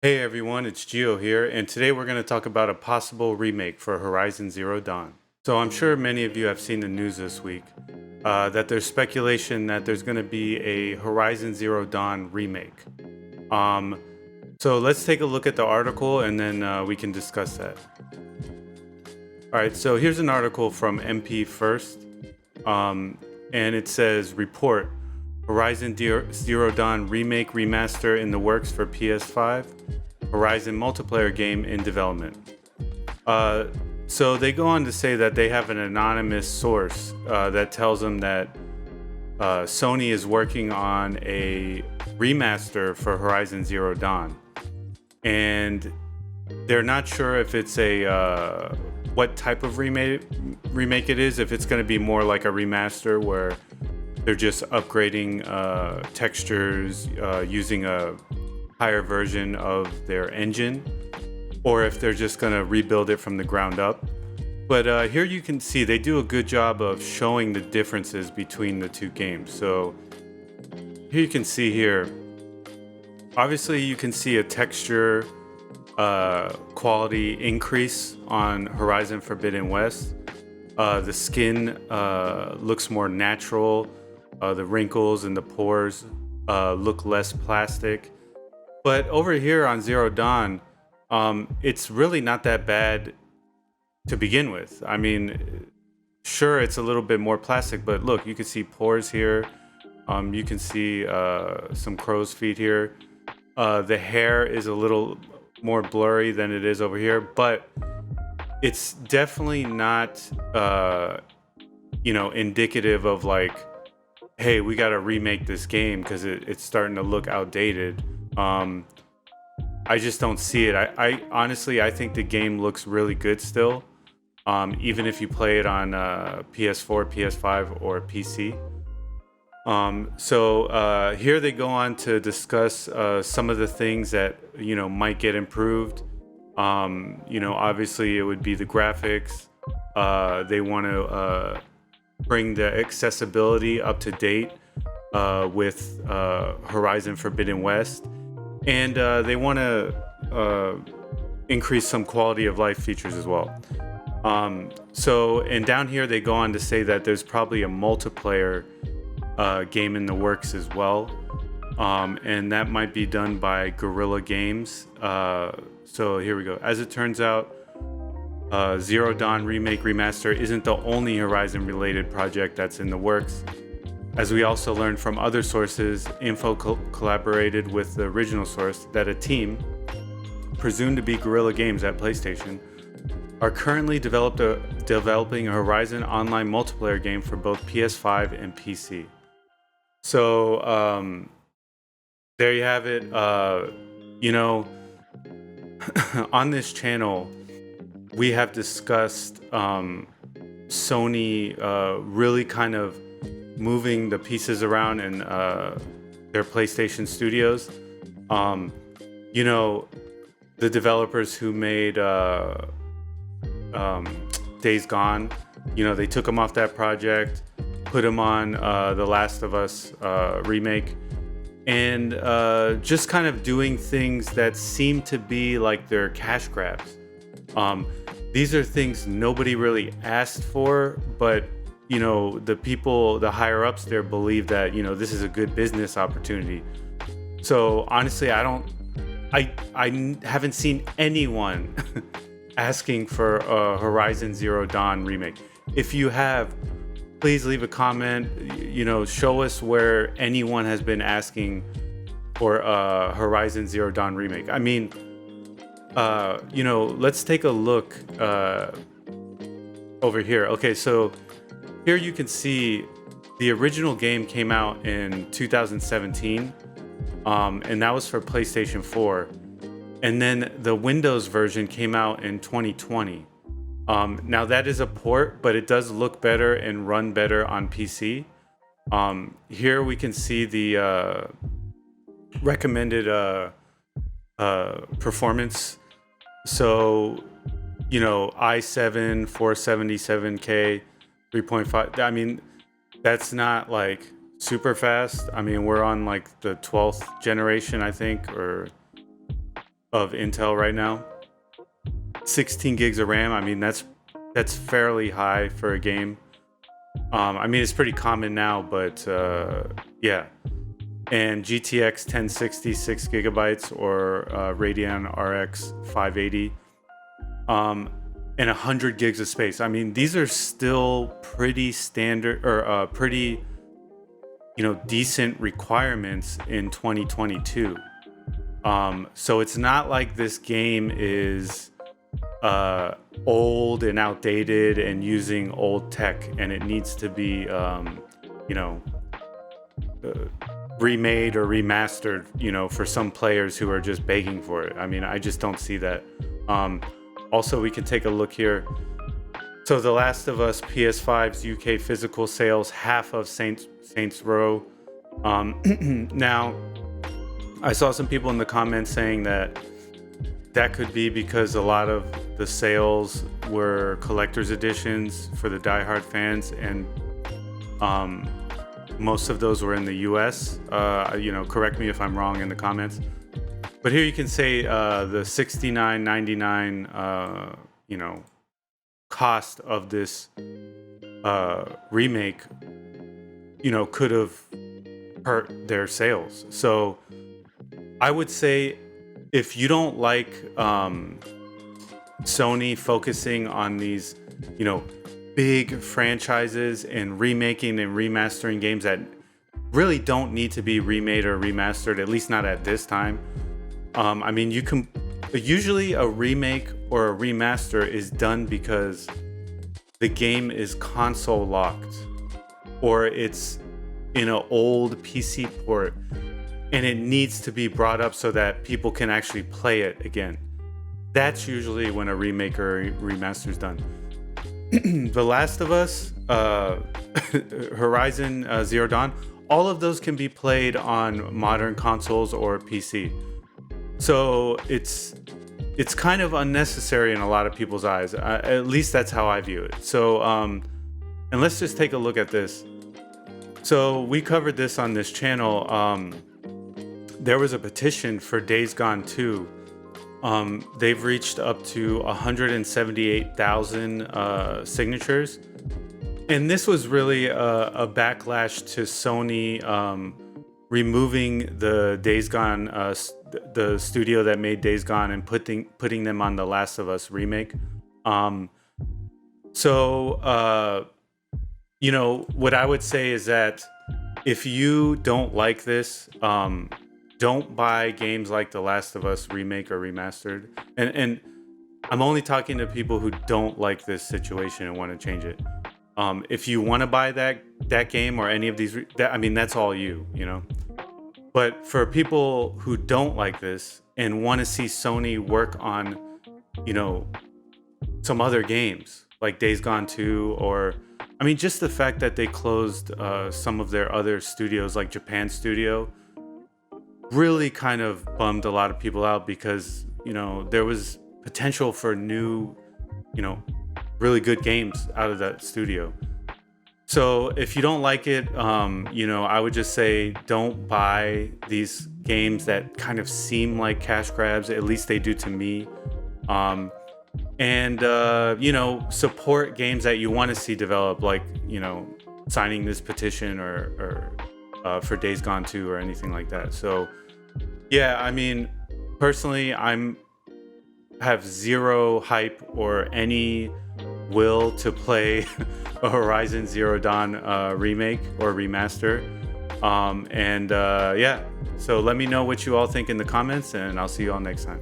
Hey everyone, it's Gio here, and today we're going to talk about a possible remake for Horizon Zero Dawn. So, I'm sure many of you have seen the news this week that there's speculation that there's going to be a Horizon Zero Dawn remake. Um, so, let's take a look at the article and then we can discuss that. All right, so here's an article from MP First, and it says Report Horizon Zero Dawn remake remaster in the works for PS5. Horizon multiplayer game in development. So they go on to say that they have an anonymous source that tells them that Sony is working on a remaster for Horizon Zero Dawn, and they're not sure if it's a what type of remake it is. If it's going to be more like a remaster where they're just upgrading textures using a higher version of their engine, or if they're just going to rebuild it from the ground up. But here you can see they do a good job of showing the differences between the two games. So here you can see here, obviously you can see a texture quality increase on Horizon Forbidden West. The skin looks more natural. The wrinkles and the pores look less plastic. But over here on Zero Dawn, it's really not that bad to begin with. I mean, sure, it's a little bit more plastic, but look, you can see pores here. You can see some crow's feet here. The hair is a little more blurry than it is over here, but it's definitely not, indicative of like, hey, we got to remake this game because it's starting to look outdated. I just don't see it. I honestly, I think the game looks really good still, even if you play it on PS4, PS5, or PC. So here they go on to discuss some of the things that might get improved. Obviously it would be the graphics. They want to bring the accessibility up to date with Horizon Forbidden West, and they want to increase some quality of life features as well. And down here they go on to say that there's probably a multiplayer game in the works as well, and that might be done by Guerrilla Games. So here we go. As it turns out, Zero Dawn Remake Remaster isn't the only Horizon related project that's in the works. As we also learned from other sources, Info collaborated with the original source that a team, presumed to be Guerrilla Games at PlayStation, are currently developing a Horizon online multiplayer game for both PS5 and PC. So there you have it. On this channel, we have discussed Sony really kind of moving the pieces around in their PlayStation studios. The developers who made Days Gone, they took them off that project, put them on The Last of Us remake, and just kind of doing things that seem to be like their cash grabs. These are things nobody really asked for, but the people, the higher ups there believe that this is a good business opportunity. So honestly, I haven't seen anyone asking for a Horizon Zero Dawn remake. If you have, please leave a comment. Show us where anyone has been asking for a Horizon Zero Dawn remake. I mean, let's take a look over here. Okay, so here you can see the original game came out in 2017, and that was for PlayStation 4. And then the Windows version came out in 2020. Now that is a port, but it does look better and run better on PC. Here we can see the recommended performance. So, i7 477K 3.5. I mean, that's not like super fast. I mean, we're on like the 12th generation, I think, or of Intel right now. 16 gigs of RAM. I mean, that's fairly high for a game. I mean, it's pretty common now, but yeah. And GTX 1060, 6 gigabytes, or Radeon RX 580, and 100 gigs of space. I mean, these are still pretty standard, or pretty, decent requirements in 2022. So it's not like this game is old and outdated and using old tech, and it needs to be, remade or remastered, for some players who are just begging for it. I mean, I just don't see that. Also, we can take a look here. So The Last of Us PS5's UK physical sales, half of Saints Row. Now, I saw some people in the comments saying that could be because a lot of the sales were collector's editions for the diehard fans, and most of those were in the US. Correct me if I'm wrong in the comments. But here you can say the $69.99, cost of this remake, could have hurt their sales. So I would say, if you don't like Sony focusing on these, big franchises and remaking and remastering games that really don't need to be remade or remastered, at least not at this time. I mean, you can usually a remake or a remaster is done because the game is console locked, or it's in an old PC port, and it needs to be brought up so that people can actually play it again. That's usually when a remake or a remaster is done. The Last of Us, Horizon Zero Dawn, all of those can be played on modern consoles or PC. So it's kind of unnecessary in a lot of people's eyes. At least that's how I view it. So, and let's just take a look at this. So we covered this on this channel. There was a petition for Days Gone 2. They've reached up to 178,000 signatures. And this was really a backlash to Sony removing the Days Gone, the studio that made Days Gone, and putting them on the Last of Us remake. What I would say is that if you don't like this, don't buy games like The Last of Us remake or remastered. And I'm only talking to people who don't like this situation and want to change it. If you want to buy that game or any of these, that's all you. But for people who don't like this and want to see Sony work on, some other games like Days Gone 2, or just the fact that they closed some of their other studios, like Japan Studio, really kind of bummed a lot of people out, because there was potential for new, really good games out of that studio. So if you don't like it, I would just say don't buy these games that kind of seem like cash grabs. At least they do to me. And support games that you want to see develop, like signing this petition or for Days Gone 2 or anything like that. So yeah, personally, have zero hype or any will to play a Horizon Zero Dawn remake or remaster. So let me know what you all think in the comments, and I'll see you all next time.